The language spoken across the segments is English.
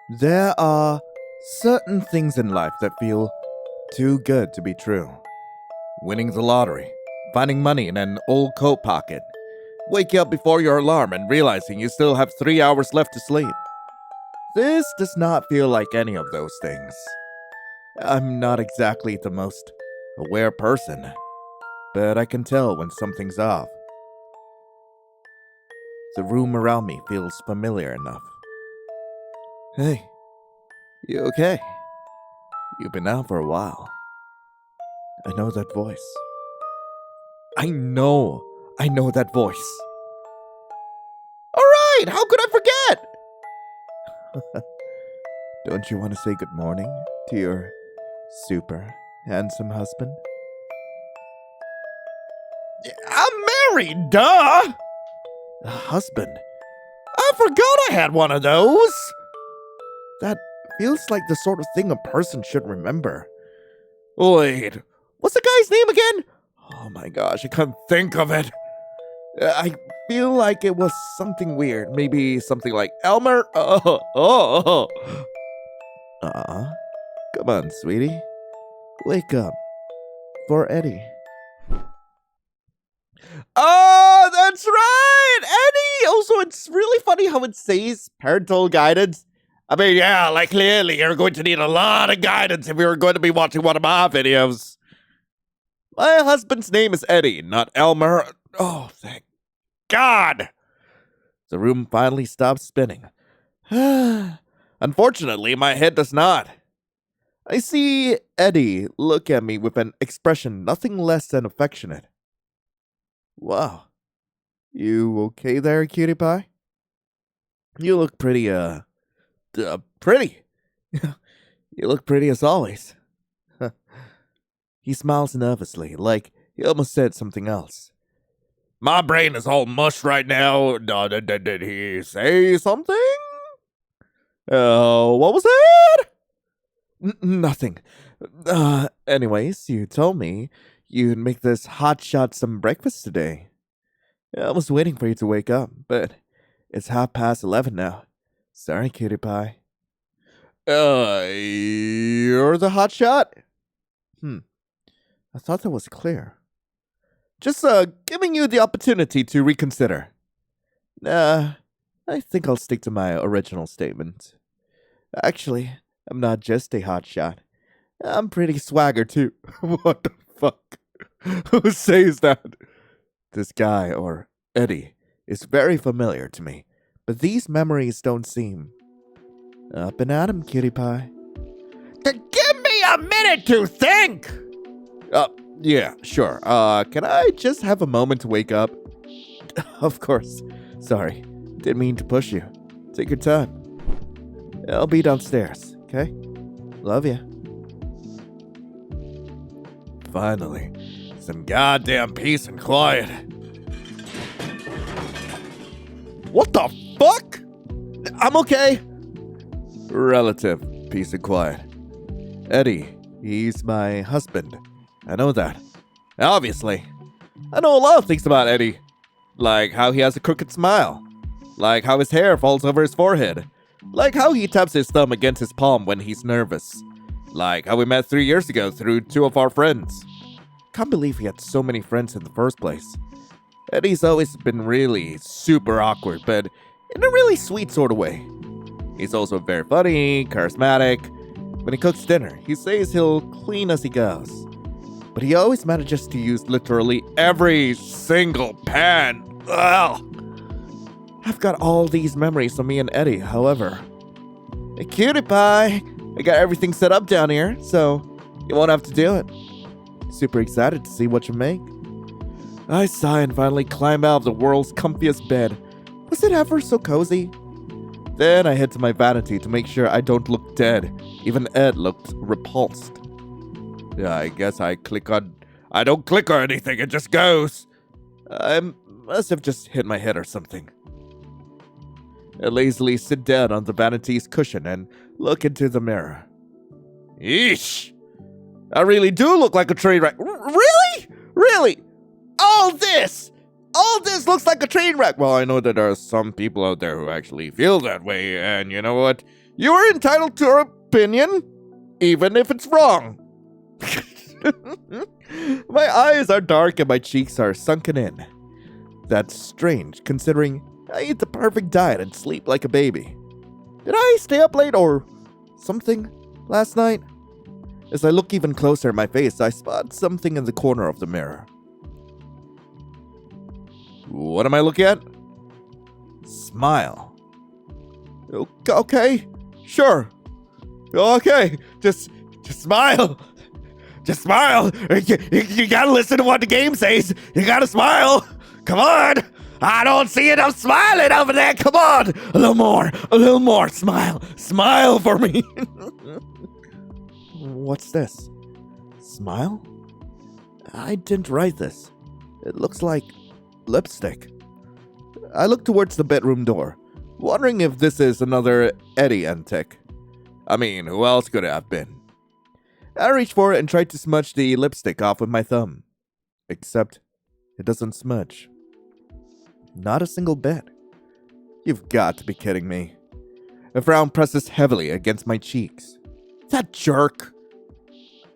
There are certain things in life that feel too good to be true. Winning the lottery, finding money in an old coat pocket, waking up before your alarm and realizing you still have 3 hours left to sleep. This does not feel like any of those things. I'm not exactly the most aware person, but I can tell when something's off. The room around me feels familiar enough. Hey, you okay? You've been out for a while. I know that voice. I know that voice. Alright, how could I forget? Don't you want to say good morning to your super handsome husband? I'm married, duh! A husband? I forgot I had one of those! That feels like the sort of thing a person should remember. Wait, what's the guy's name again? Oh my gosh, I can't think of it. I feel like it was something weird. Maybe something like Elmer? Come on, sweetie. Wake up. For Eddie. Oh, that's right! Eddie! Also, it's really funny how it says parental guidance. I mean, yeah, like clearly you're going to need a lot of guidance if you're going to be watching one of my videos. My husband's name is Eddie, not Elmer. Oh, thank God! The room finally stopped spinning. Unfortunately, my head does not. I see Eddie look at me with an expression nothing less than affectionate. Wow. You okay there, cutie pie? You look pretty, pretty. You look pretty as always. He smiles nervously, like he almost said something else. My brain is all mush right now. Did he say something? What was that? Nothing. Anyways, you told me you'd make this hotshot some breakfast today. I was waiting for you to wake up, but it's 11:30 now. Sorry, cutie pie. You're the hotshot? I thought that was clear. Just, giving you the opportunity to reconsider. I think I'll stick to my original statement. Actually, I'm not just a hotshot. I'm pretty swagger, too. What the fuck? Who says that? This guy, or Eddie, is very familiar to me, but these memories don't seem... Up and at 'em, cutie pie. Give me a minute to think! Yeah, sure. Can I just have a moment to wake up? Of course. Sorry. Didn't mean to push you. Take your time. I'll be downstairs, okay? Love ya. Finally, some goddamn peace and quiet. What the fuck? I'm okay. Relative peace and quiet. Eddie, he's my husband. I know that. Obviously. I know a lot of things about Eddie. Like how he has a crooked smile. Like how his hair falls over his forehead. Like how he taps his thumb against his palm when he's nervous. Like how we met 3 years ago through 2 of our friends. Can't believe he had so many friends in the first place. Eddie's always been really super awkward, but in a really sweet sort of way. He's also very funny, charismatic. When he cooks dinner, he says he'll clean as he goes. But he always manages to use literally every single pan. Ugh. I've got all these memories of me and Eddie, however. Hey, cutie pie! I got everything set up down here, so you won't have to do it. Super excited to see what you make. I sigh and finally climb out of the world's comfiest bed. Was it ever so cozy? Then I head to my vanity to make sure I don't look dead. Even Ed looked repulsed. Yeah, I guess I don't click or anything, it just goes. I must have just hit my head or something. I lazily sit down on the vanity's cushion and look into the mirror. Eesh! I really do look like a train wreck. Really? Really? All this looks like a train wreck. Well, I know that there are some people out there who actually feel that way, and you know what? You are entitled to your opinion, even if it's wrong. My eyes are dark and my cheeks are sunken in. That's strange, considering I eat the perfect diet and sleep like a baby. Did I stay up late or something last night? As I look even closer at my face, I spot something in the corner of the mirror. What am I looking at? Smile. Okay, sure. Okay, just smile. Just smile. You gotta listen to what the game says. You gotta smile. Come on. I don't see enough smiling over there. Come on. A little more. Smile for me. What's this? Smile? I didn't write this. It looks like lipstick. I look towards the bedroom door, wondering if this is another Eddie antic. I mean, who else could it have been? I reach for it and try to smudge the lipstick off with my thumb. Except, it doesn't smudge. Not a single bit. You've got to be kidding me. A frown presses heavily against my cheeks. That jerk.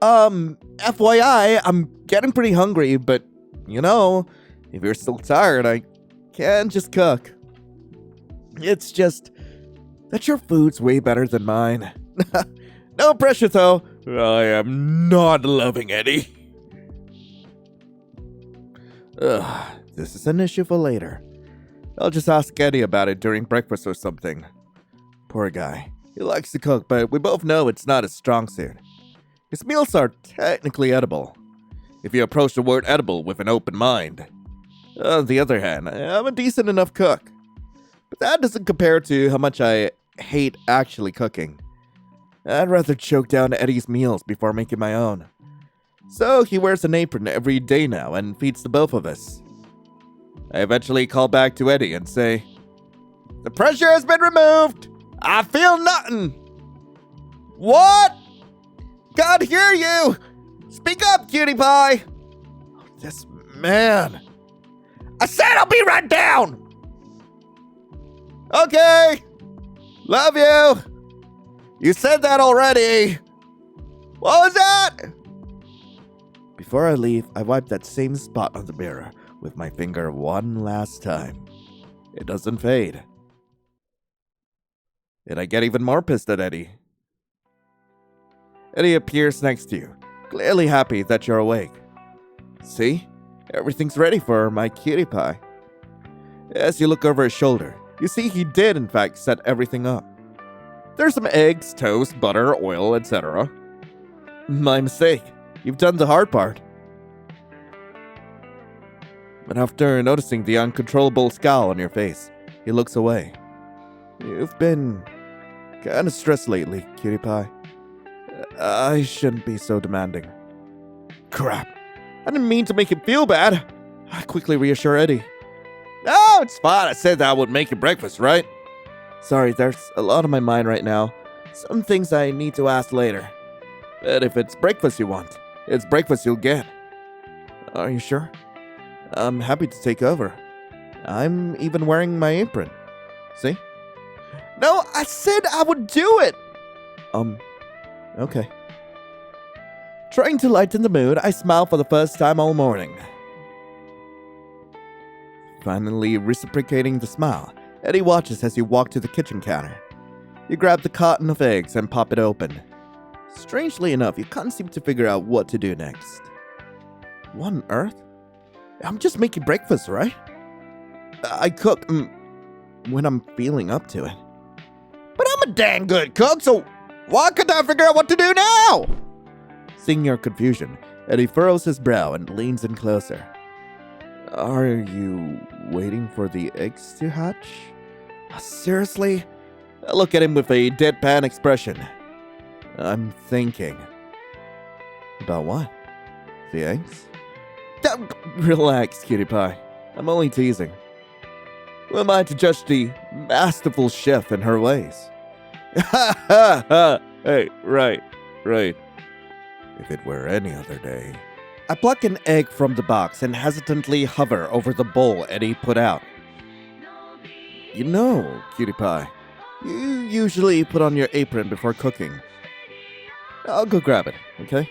FYI, I'm getting pretty hungry, but, you know, if you're still tired, I can just cook. It's just that your food's way better than mine. No pressure, though. I am not loving Eddie. This is an issue for later. I'll just ask Eddie about it during breakfast or something. Poor guy. He likes to cook, but we both know it's not his strong suit. His meals are technically edible, if you approach the word edible with an open mind. On the other hand, I'm a decent enough cook. But that doesn't compare to how much I hate actually cooking. I'd rather choke down Eddie's meals before making my own. So he wears an apron every day now and feeds the both of us. I eventually call back to Eddie and say, "The pressure has been removed. I feel nothing." What? Can't hear you. Speak up, cutie pie. This man. I said I'll be right down. Okay. Love you. You said that already. What was that? Before I leave, I wipe that same spot on the mirror with my finger one last time. It doesn't fade. And I get even more pissed at Eddie. Eddie appears next to you, clearly happy that you're awake. See? Everything's ready for my cutie pie. As you look over his shoulder, you see he did in fact set everything up. There's some eggs, toast, butter, oil, etc. My mistake. You've done the hard part. But after noticing the uncontrollable scowl on your face, he looks away. You've been kinda stressed lately, cutie pie. I shouldn't be so demanding. Crap. I didn't mean to make him feel bad. I quickly reassure Eddie. No, it's fine. I said that I would make you breakfast, right? Sorry, there's a lot on my mind right now. Some things I need to ask later. But if it's breakfast you want, it's breakfast you'll get. Are you sure? I'm happy to take over. I'm even wearing my apron. See? No, I said I would do it! Okay. Trying to lighten the mood, I smile for the first time all morning. Finally reciprocating the smile, Eddie watches as you walk to the kitchen counter. You grab the carton of eggs and pop it open. Strangely enough, you can't seem to figure out what to do next. What on earth? I'm just making breakfast, right? I cook when I'm feeling up to it. But I'm a dang good cook, so why couldn't I figure out what to do now? Seeing your confusion, Eddie furrows his brow and leans in closer. Are you waiting for the eggs to hatch? Seriously? I look at him with a deadpan expression. I'm thinking. About what? The eggs? Relax, cutie pie. I'm only teasing. Who am I to judge the masterful chef and her ways? Ha ha ha! Hey, right. If it were any other day. I pluck an egg from the box and hesitantly hover over the bowl Eddie put out. You know, cutie pie, You usually put on your apron before cooking. I'll go grab it, okay?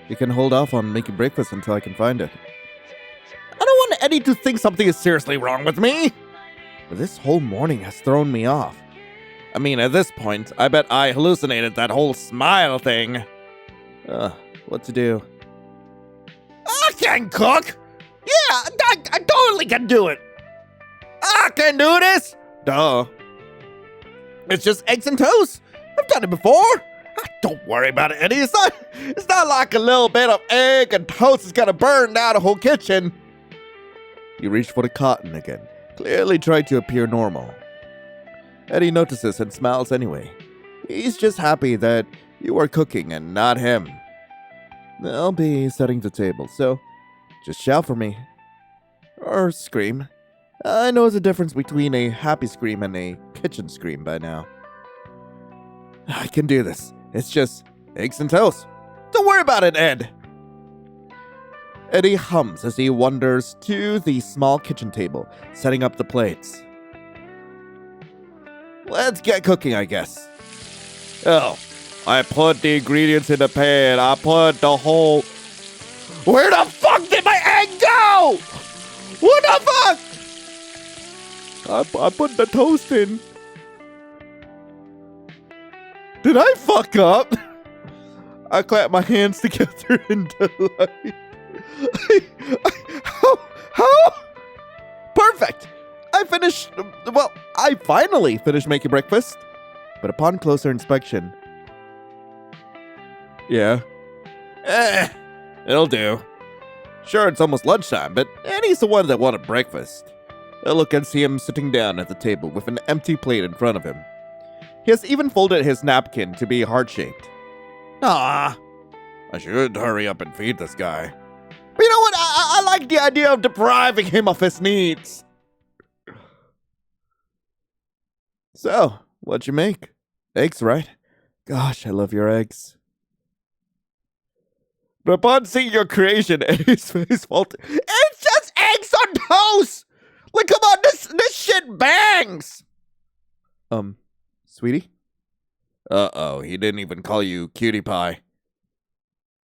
You can hold off on making breakfast until I can find it. I don't want Eddie to think something is seriously wrong with me. But this whole morning has thrown me off. I mean, at this point, I bet I hallucinated that whole smile thing. What to do? I can cook! Yeah, I totally can do it! I can do this! Duh. It's just eggs and toast. I've done it before. Don't worry about it, Eddie. It's not like a little bit of egg and toast is gonna burn down the whole kitchen. You reach for the cotton again, clearly trying to appear normal. Eddie notices and smiles anyway. He's just happy that you are cooking and not him. I'll be setting the table, so just shout for me. Or scream. I know the difference between a happy scream and a kitchen scream by now. I can do this. It's just eggs and toast. Don't worry about it, Ed. Eddie hums as he wanders to the small kitchen table, setting up the plates. Let's get cooking, I guess. Oh, I put the ingredients in the pan. I put the whole... Where the fuck did my egg go? What the fuck? I put the toast in. Did I fuck up? I clap my hands together in delight. How? Perfect. I finally finished making breakfast. But upon closer inspection... Yeah. It'll do. Sure, it's almost lunchtime, but Eddie's the one that wanted breakfast. I look and see him sitting down at the table with an empty plate in front of him. He has even folded his napkin to be heart-shaped. Ah, I should hurry up and feed this guy. But you know what? I like the idea of depriving him of his needs. So, what'd you make? Eggs, right? Gosh, I love your eggs. But upon seeing your creation, Eddie's face faltered. It's just eggs on toast! Like, come on, this shit bangs! Sweetie? Uh-oh, he didn't even call you cutie pie.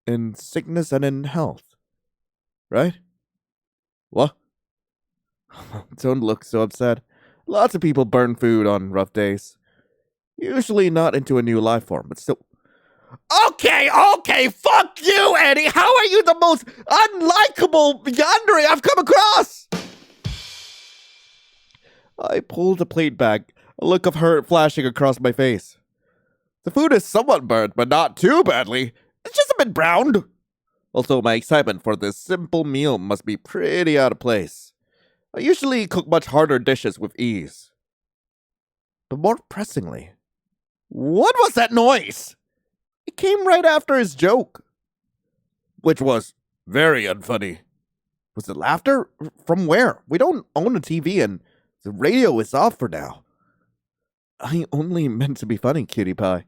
In sickness and in health. Right? What? Don't look so upset. Lots of people burn food on rough days. Usually not into a new life form, but still... Okay, fuck you, Eddie! How are you the most unlikable Yandere I've come across? I pulled the plate back, a look of hurt flashing across my face. The food is somewhat burnt, but not too badly. It's just a bit browned. Also, my excitement for this simple meal must be pretty out of place. I usually cook much harder dishes with ease. But more pressingly, what was that noise? It came right after his joke. Which was very unfunny. Was it laughter? From where? We don't own a TV and the radio is off for now. I only meant to be funny, cutie pie.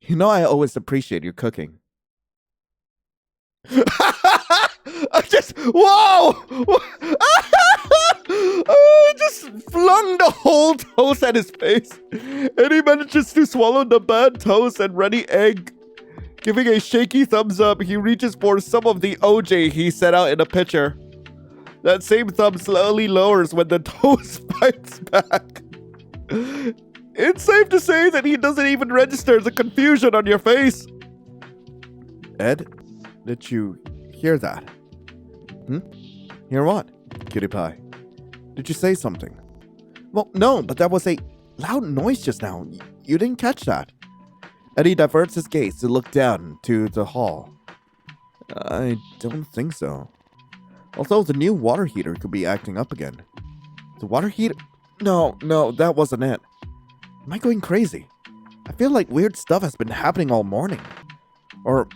You know I always appreciate your cooking. Whoa! I just flung the whole toast at his face, and he manages to swallow the bad toast and ready egg. Giving a shaky thumbs up, he reaches for some of the OJ he set out in a pitcher. That same thumb slowly lowers when the toast bites back. It's safe to say that he doesn't even register the confusion on your face. Ed, did you hear that? Hear what, cutie pie? Did you say something? Well, no, but that was a loud noise just now. You didn't catch that. Eddie diverts his gaze to look down to the hall. I don't think so. Although the new water heater could be acting up again. The water heater? No, that wasn't it. Am I going crazy? I feel like weird stuff has been happening all morning. Or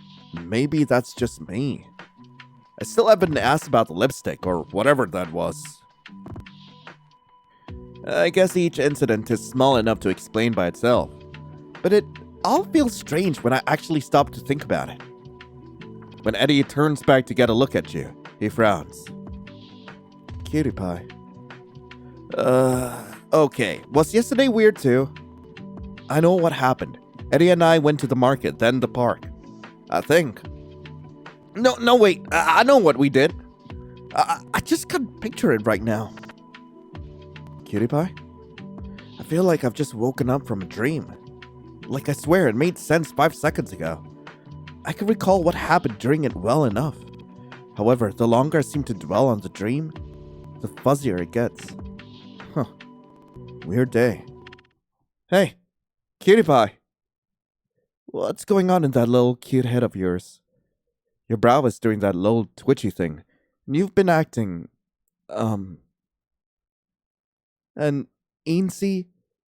maybe that's just me. I still haven't asked about the lipstick or whatever that was. I guess each incident is small enough to explain by itself. But it all feels strange when I actually stop to think about it. When Eddie turns back to get a look at you, he frowns. Cutie pie. Okay. Was yesterday weird too? I know what happened. Eddie and I went to the market, then the park. I think. No, wait. I know what we did. I just can't picture it right now. Cutie pie? I feel like I've just woken up from a dream. Like I swear it made sense 5 seconds ago. I can recall what happened during it well enough. However, the longer I seem to dwell on the dream, the fuzzier it gets. Huh. Weird day. Hey, Cutie pie. What's going on in that little cute head of yours? Your brow is doing that little twitchy thing, and you've been acting, an eensy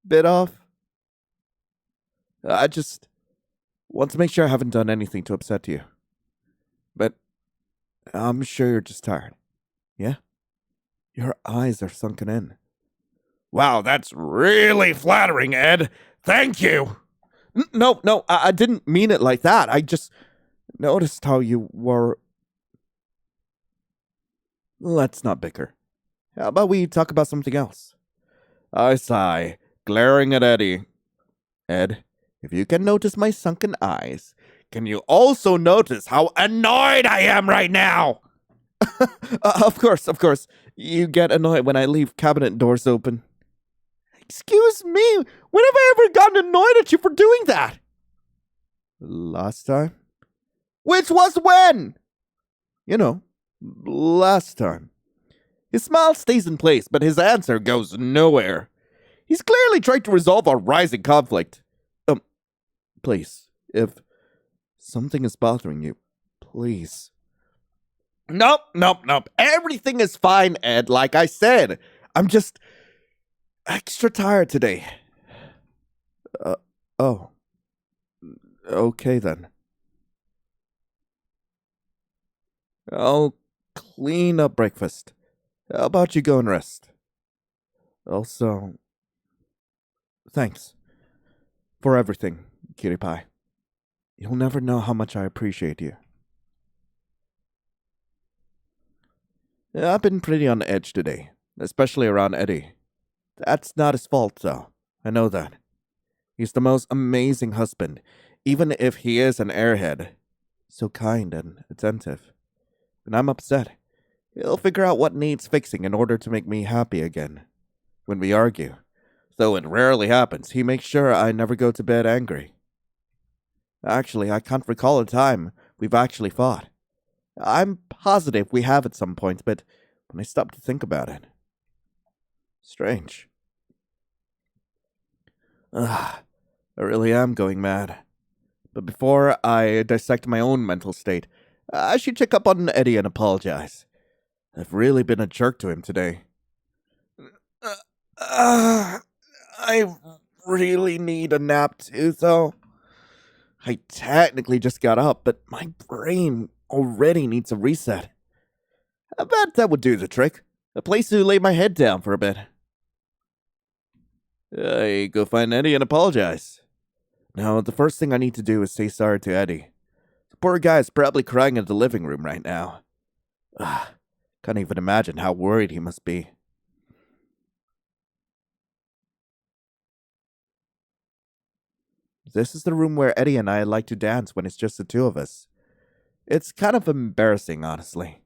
bit off. I just want to make sure I haven't done anything to upset you. But I'm sure you're just tired. Yeah? Your eyes are sunken in. Wow, that's really flattering, Ed. Thank you. No, I didn't mean it like that. I just noticed how you were... Let's not bicker. How about we talk about something else? I sigh, glaring at Eddie. Ed, if you can notice my sunken eyes, can you also notice how annoyed I am right now? Of course. You get annoyed when I leave cabinet doors open. Excuse me, when have I ever gotten annoyed at you for doing that? Last time? Which was when? You know, last time. His smile stays in place, but his answer goes nowhere. He's clearly trying to resolve our rising conflict. Please, if something is bothering you, please. Nope. Everything is fine, Ed, like I said. I'm just extra tired today. Oh. Okay then. I'll clean up breakfast. How about you go and rest? Also, thanks for everything, Cutie Pie. You'll never know how much I appreciate you. I've been pretty on edge today, especially around Eddie. That's not his fault, though. I know that. He's the most amazing husband, even if he is an airhead. So kind and attentive. When I'm upset, he'll figure out what needs fixing in order to make me happy again. When we argue, though it rarely happens, he makes sure I never go to bed angry. Actually, I can't recall a time we've actually fought. I'm positive we have at some point, but when I stop to think about it... Strange. I really am going mad. But before I dissect my own mental state, I should check up on Eddie and apologize. I've really been a jerk to him today. I really need a nap too, though. I technically just got up, but my brain already needs a reset. I bet that would do the trick. A place to lay my head down for a bit. I go find Eddie and apologize. Now, the first thing I need to do is say sorry to Eddie. The poor guy is probably crying in the living room right now. Can't even imagine how worried he must be. This is the room where Eddie and I like to dance when it's just the two of us. It's kind of embarrassing, honestly.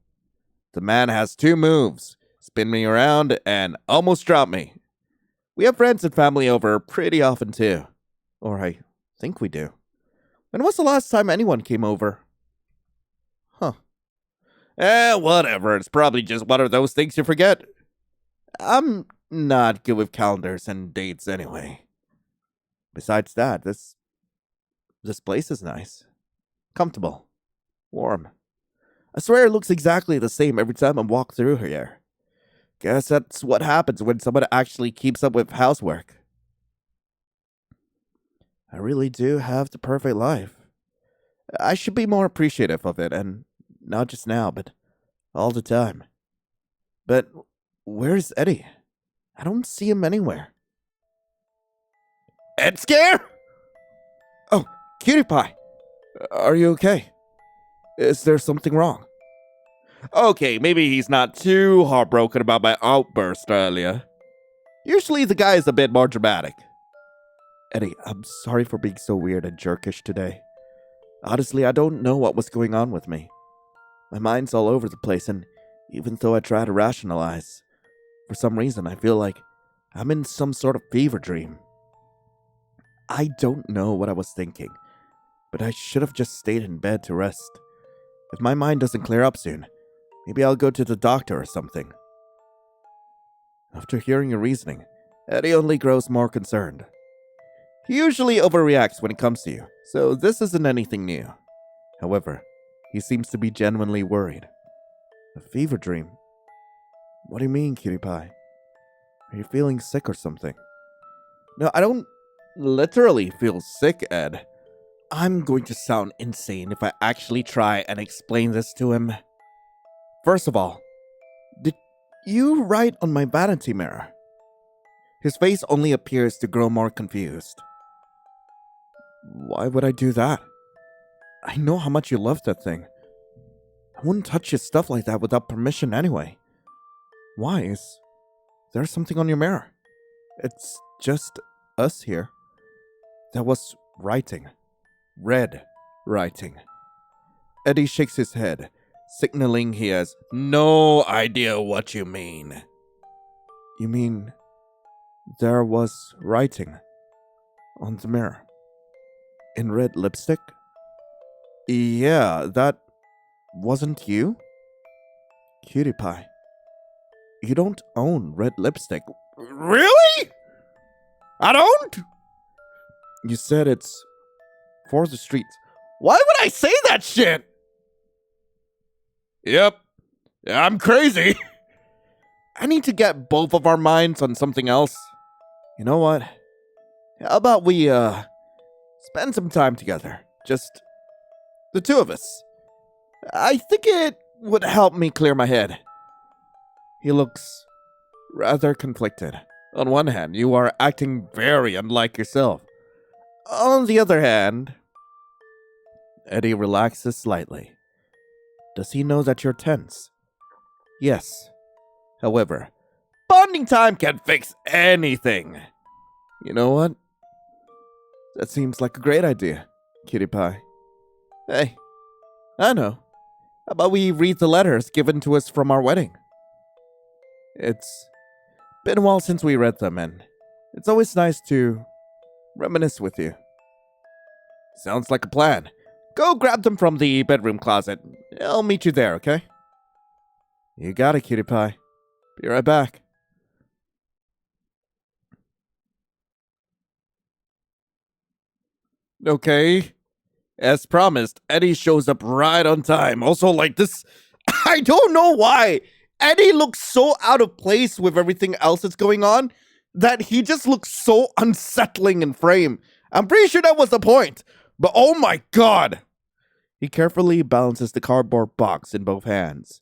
The man has 2 moves: spin me around and almost drop me. We have friends and family over pretty often too. Or I think we do. When was the last time anyone came over? Whatever. It's probably just one of those things you forget. I'm not good with calendars and dates anyway. Besides that, this place is nice. Comfortable. Warm. I swear it looks exactly the same every time I walk through here. Guess that's what happens when someone actually keeps up with housework. I really do have the perfect life. I should be more appreciative of it, and not just now, but all the time. But where's Eddie? I don't see him anywhere. Ed Scare? Oh, Cutie Pie. Are you okay? Is there something wrong? Okay, maybe he's not too heartbroken about my outburst earlier. Usually the guy is a bit more dramatic. Eddie, I'm sorry for being so weird and jerkish today. Honestly, I don't know what was going on with me. My mind's all over the place, and even though I try to rationalize, for some reason I feel like I'm in some sort of fever dream. I don't know what I was thinking, but I should have just stayed in bed to rest. If my mind doesn't clear up soon, maybe I'll go to the doctor or something. After hearing your reasoning, Eddie only grows more concerned. He usually overreacts when it comes to you, so this isn't anything new. However, he seems to be genuinely worried. A fever dream? What do you mean, cutie pie? Are you feeling sick or something? No, I don't literally feel sick, Ed. I'm going to sound insane if I actually try and explain this to him. First of all, did you write on my vanity mirror? His face only appears to grow more confused. Why would I do that? I know how much you love that thing. I wouldn't touch your stuff like that without permission anyway. Why? Is there something on your mirror? It's just us here. That was writing. Red writing. Eddie shakes his head, signaling he has no idea what you mean. You mean there was writing on the mirror? In red lipstick? Yeah, that wasn't you? Cutie pie. You don't own red lipstick. Really? I don't? You said it's for the streets. Why would I say that shit? Yep. I'm crazy. I need to get both of our minds on something else. You know what? How about we, spend some time together? Just the two of us. I think it would help me clear my head. He looks rather conflicted. On one hand, you are acting very unlike yourself. On the other hand, Eddie relaxes slightly. Does he know that you're tense? Yes. However, bonding time can fix anything. You know what? That seems like a great idea, cutie pie. Hey, I know. How about we read the letters given to us from our wedding? It's been a while since we read them, and it's always nice to reminisce with you. Sounds like a plan. Go grab them from the bedroom closet. I'll meet you there, okay? You got it, cutie pie. Be right back. Okay. As promised, Eddie shows up right on time. Also, like this, I don't know why. Eddie looks so out of place with everything else that's going on that he just looks so unsettling in frame. I'm pretty sure that was the point. But oh my god. He carefully balances the cardboard box in both hands.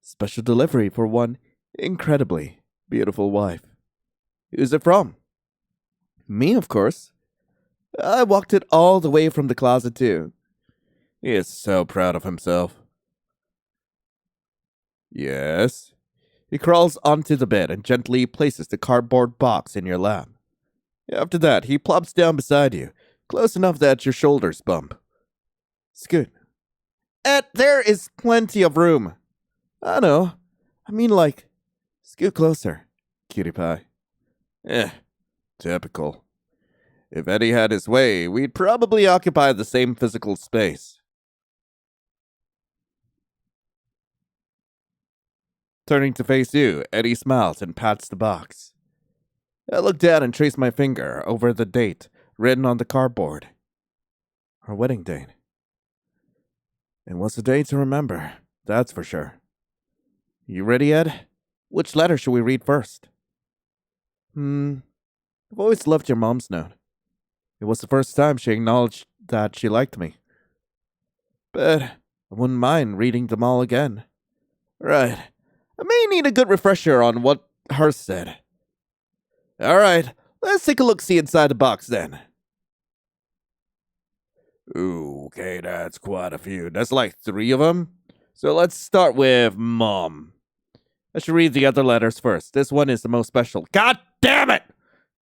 Special delivery for one incredibly beautiful wife. Who's it from? Me, of course. I walked it all the way from the closet, too. He is so proud of himself. Yes. He crawls onto the bed and gently places the cardboard box in your lap. After that, he plops down beside you, close enough that your shoulders bump. Scoot. And there is plenty of room. I know. I mean, like, scoot closer, cutie pie. Typical. If Eddie had his way, we'd probably occupy the same physical space. Turning to face you, Eddie smiles and pats the box. I look down and trace my finger over the date written on the cardboard. Our wedding date. It was a day to remember, that's for sure. You ready, Ed? Which letter should we read first? I've always loved your mom's note. It was the first time she acknowledged that she liked me. But I wouldn't mind reading them all again. Right. I may need a good refresher on what hers said. Alright, let's take a look-see inside the box then. Okay, that's quite a few. That's like 3 of them. So let's start with Mom. I should read the other letters first. This one is the most special. God damn it!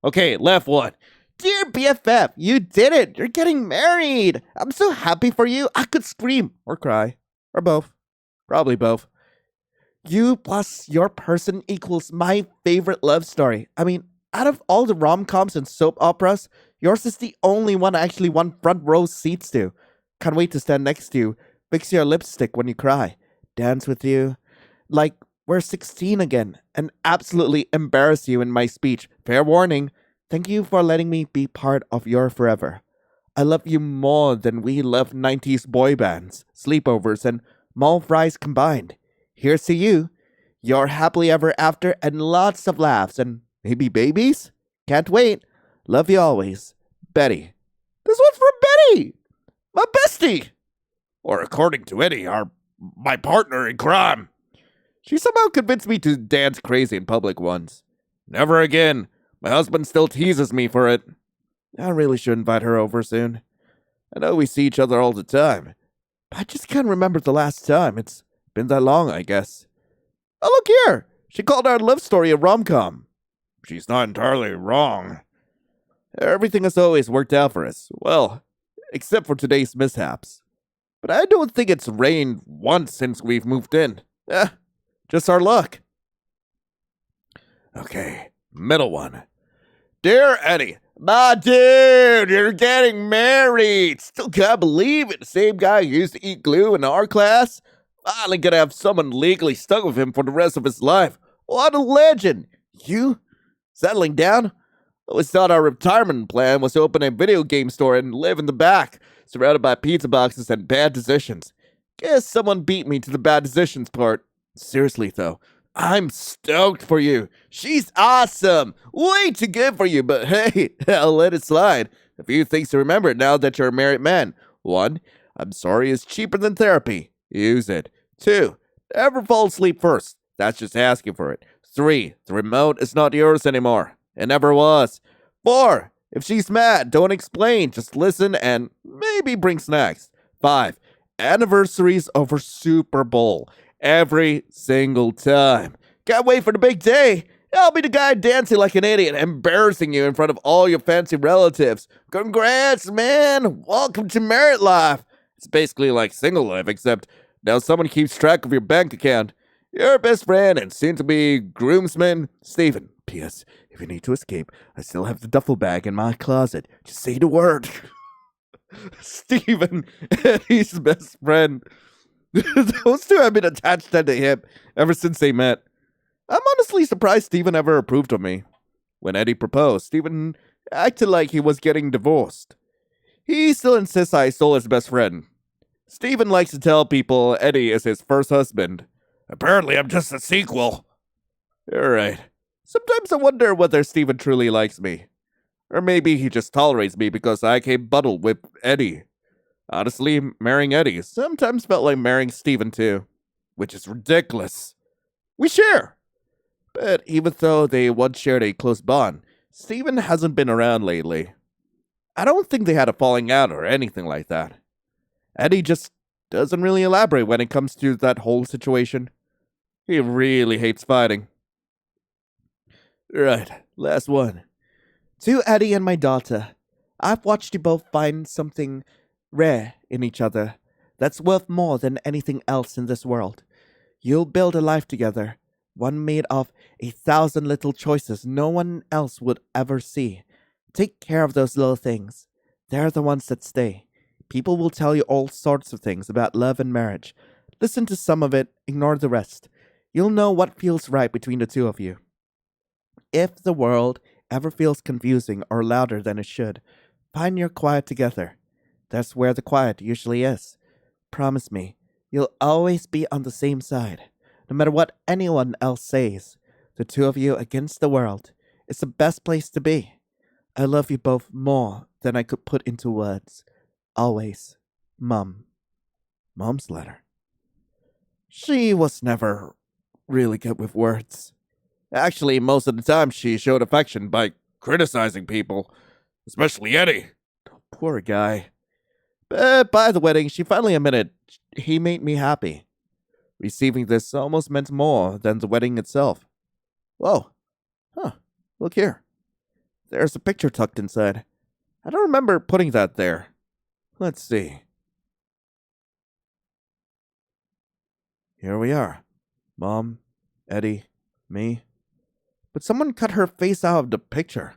Okay, left one. Dear BFF, you did it! You're getting married! I'm so happy for you, I could scream or cry. Or both. Probably both. You plus your person equals my favorite love story. I mean, out of all the rom-coms and soap operas, yours is the only one I actually want front row seats to. Can't wait to stand next to you, fix your lipstick when you cry, dance with you, like we're 16 again, and absolutely embarrass you in my speech. Fair warning, thank you for letting me be part of your forever. I love you more than we love 90s boy bands, sleepovers, and mall fries combined. Here's to you, your happily ever after, and lots of laughs, and maybe babies? Can't wait. Love you always. Betty. This one's from Betty! My bestie! Or according to Eddie, my partner in crime. She somehow convinced me to dance crazy in public once. Never again. My husband still teases me for it. I really should invite her over soon. I know we see each other all the time, but I just can't remember the last time. It's been that long, I guess. Oh, look here! She called our love story a rom-com. She's not entirely wrong. Everything has always worked out for us. Well, except for today's mishaps. But I don't think it's rained once since we've moved in. Just our luck. Okay, middle one. Dear Eddie, my dude, you're getting married. Still can't believe it. The same guy who used to eat glue in our class. Finally gonna have someone legally stuck with him for the rest of his life. What a legend. You? Settling down? Always thought our retirement plan was to open a video game store and live in the back, surrounded by pizza boxes and bad decisions. Guess someone beat me to the bad decisions part. Seriously, though, I'm stoked for you. She's awesome. Way too good for you, but hey, I'll let it slide. A few things to remember now that you're a married man. 1, I'm sorry is cheaper than therapy. Use it. 2, never fall asleep first. That's just asking for it. 3, the remote is not yours anymore. It never was. 4, if she's mad, don't explain. Just listen and maybe bring snacks. 5, anniversaries over Super Bowl. Every single time. Can't wait for the big day. I'll be the guy dancing like an idiot, embarrassing you in front of all your fancy relatives. Congrats, man. Welcome to married life. It's basically like single life, except now someone keeps track of your bank account. Your best friend and soon-to-be groomsman, Steven. P.S. If you need to escape, I still have the duffel bag in my closet. Just say the word. Steven, Eddie's best friend. Those two have been attached at the hip ever since they met. I'm honestly surprised Steven ever approved of me. When Eddie proposed, Steven acted like he was getting divorced. He still insists I stole his best friend. Steven likes to tell people Eddie is his first husband. Apparently, I'm just a sequel. Alright. Sometimes I wonder whether Steven truly likes me. Or maybe he just tolerates me because I came bundled with Eddie. Honestly, marrying Eddie sometimes felt like marrying Steven too. Which is ridiculous. We share. But even though they once shared a close bond, Steven hasn't been around lately. I don't think they had a falling out or anything like that. Eddie just doesn't really elaborate when it comes to that whole situation. He really hates fighting. Right, last one. To Eddie and my daughter, I've watched you both find something rare in each other that's worth more than anything else in this world. You'll build a life together, one made of 1,000 little choices no one else would ever see. Take care of those little things. They're the ones that stay. People will tell you all sorts of things about love and marriage. Listen to some of it, ignore the rest. You'll know what feels right between the two of you. If the world ever feels confusing or louder than it should, find your quiet together. That's where the quiet usually is. Promise me, you'll always be on the same side. No matter what anyone else says, the two of you against the world is the best place to be. I love you both more than I could put into words. Always, Mom. Mom's letter. She was never really good with words. Actually, most of the time she showed affection by criticizing people, especially Eddie. Poor guy. But by the wedding, she finally admitted he made me happy. Receiving this almost meant more than the wedding itself. Whoa. Huh. Look here. there's a picture tucked inside. I don't remember putting that there. Let's see. Here we are. Mom, Eddie, me. But someone cut her face out of the picture.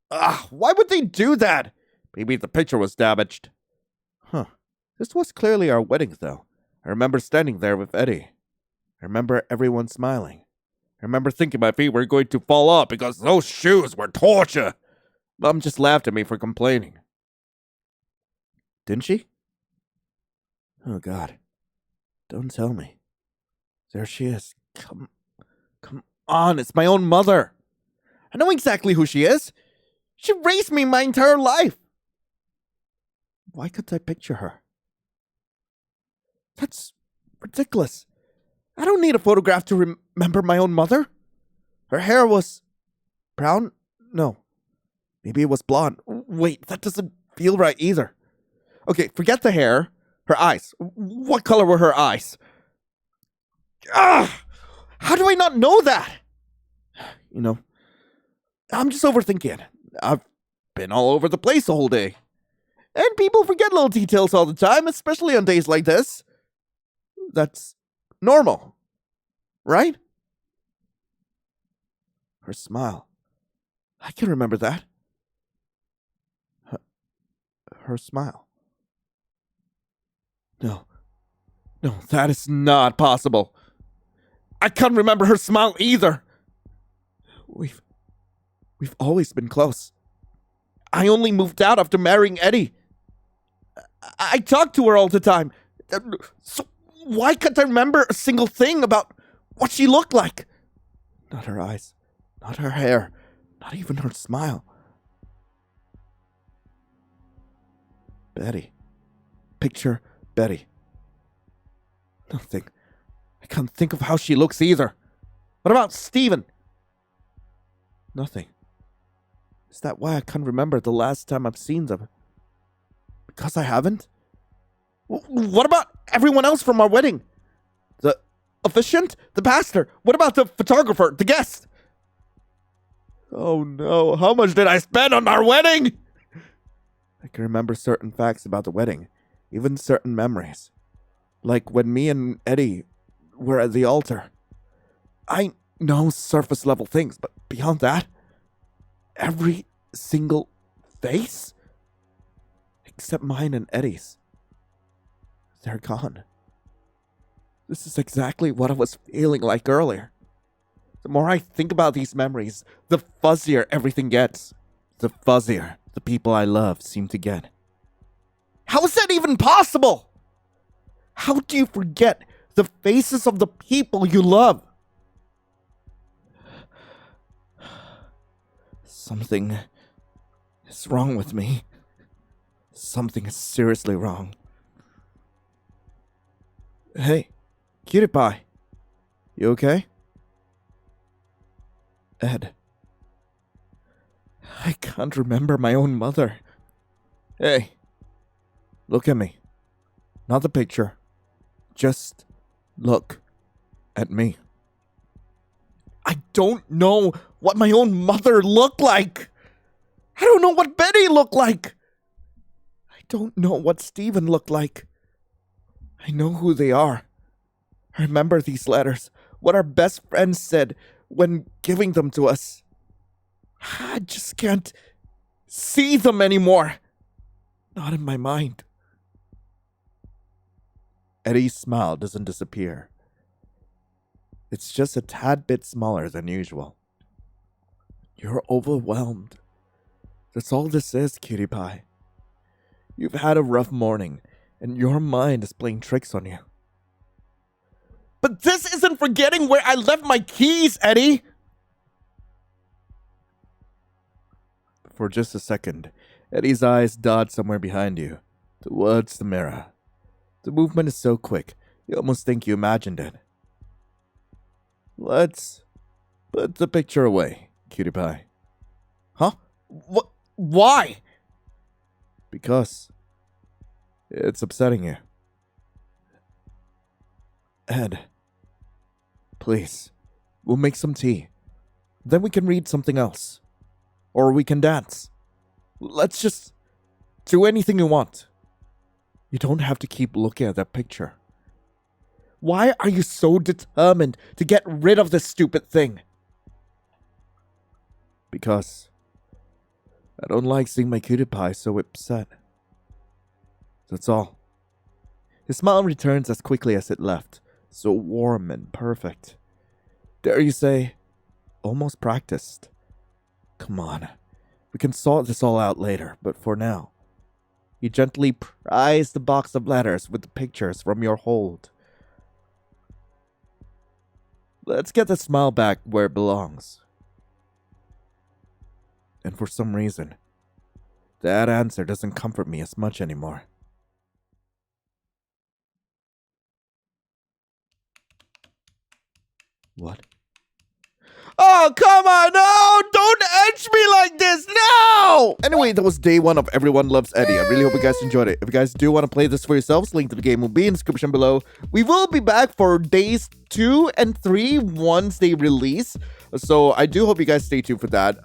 Why would they do that? Maybe the picture was damaged. Huh. This was clearly our wedding, though. I remember standing there with Eddie. I remember everyone smiling. I remember thinking my feet were going to fall off because those shoes were torture. Mom just laughed at me for complaining. Didn't she? Oh, God. Don't tell me. There she is. Come on, it's my own mother. I know exactly who she is. She raised me my entire life. Why couldn't I picture her? That's ridiculous. I don't need a photograph to remember my own mother. Her hair was brown? No. Maybe it was blonde. Wait, that doesn't feel right either. Okay, forget the hair. Her eyes. What color were her eyes? How do I not know that? You know, I'm just overthinking it. I've been all over the place the whole day. And people forget little details all the time, especially on days like this. That's normal, right? Her smile. I can remember that. Her smile. No, that is not possible. I can't remember her smile either. We've always been close. I only moved out after marrying Eddie. I talked to her all the time. So why can't I remember a single thing about what she looked like? Not her eyes, not her hair, not even her smile. Betty. Picture Betty. Nothing. I can't think of how she looks either. What about Steven? Nothing. Is that why I can't remember the last time I've seen them? Because I haven't? What about everyone else from our wedding? The officiant? The pastor? What about the photographer? The guest? Oh no, how much did I spend on our wedding? I can remember certain facts about the wedding, even certain memories. Like when me and Eddie were at the altar. I know surface level things, but beyond that, every single face, except mine and Eddie's, they're gone. This is exactly what I was feeling like earlier. The more I think about these memories, the fuzzier everything gets. The fuzzier the people I love seem to get. How is that even possible? How do you forget the faces of the people you love? Something is wrong with me. Something is seriously wrong. Hey, cutie pie. You okay? Ed. I can't remember my own mother. Hey, look at me. Not the picture. Just look at me. I don't know what my own mother looked like. I don't know what Betty looked like. I don't know what Steven looked like. I know who they are. I remember these letters, what our best friends said when giving them to us. I just can't see them anymore. Not in my mind. Eddie's smile doesn't disappear. It's just a tad bit smaller than usual. You're overwhelmed. That's all this is, cutie pie. You've had a rough morning, and your mind is playing tricks on you. But this isn't forgetting where I left my keys, Eddie! For just a second, Eddie's eyes dot somewhere behind you, towards the mirror. The movement is so quick, you almost think you imagined it. Let's put the picture away, cutie pie. Huh? Why? Because it's upsetting you. Ed, please, we'll make some tea. Then we can read something else. Or we can dance. Let's just do anything you want. You don't have to keep looking at that picture. Why are you so determined to get rid of this stupid thing? Because I don't like seeing my cutie pie so upset. That's all. His smile returns as quickly as it left, so warm and perfect. Dare you say, almost practiced. Come on, we can sort this all out later, but for now, you gently prise the box of letters with the pictures from your hold. Let's get the smile back where it belongs. And for some reason, that answer doesn't comfort me as much anymore. What? Oh, come on, no! Don't edge me like this, no! Anyway, that was day 1 of Everyone Loves Eddie. I really hope you guys enjoyed it. If you guys do want to play this for yourselves, link to the game will be in the description below. We will be back for days 2 and 3 once they release. So I do hope you guys stay tuned for that.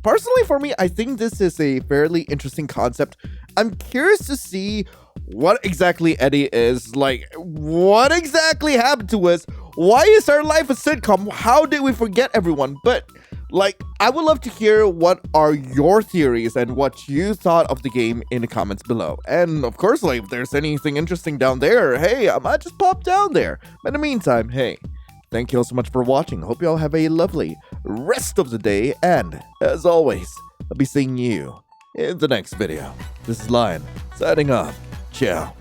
Personally, for me, I think this is a fairly interesting concept. I'm curious to see what exactly Eddie is. Like, what exactly happened to us? Why is our life a sitcom? How did we forget everyone? But, like, I would love to hear what are your theories and what you thought of the game in the comments below. And, of course, like, if there's anything interesting down there, hey, I might just pop down there. But in the meantime, hey, thank you all so much for watching. Hope you all have a lovely rest of the day. And, as always, I'll be seeing you in the next video. This is Lion, signing off. Ciao.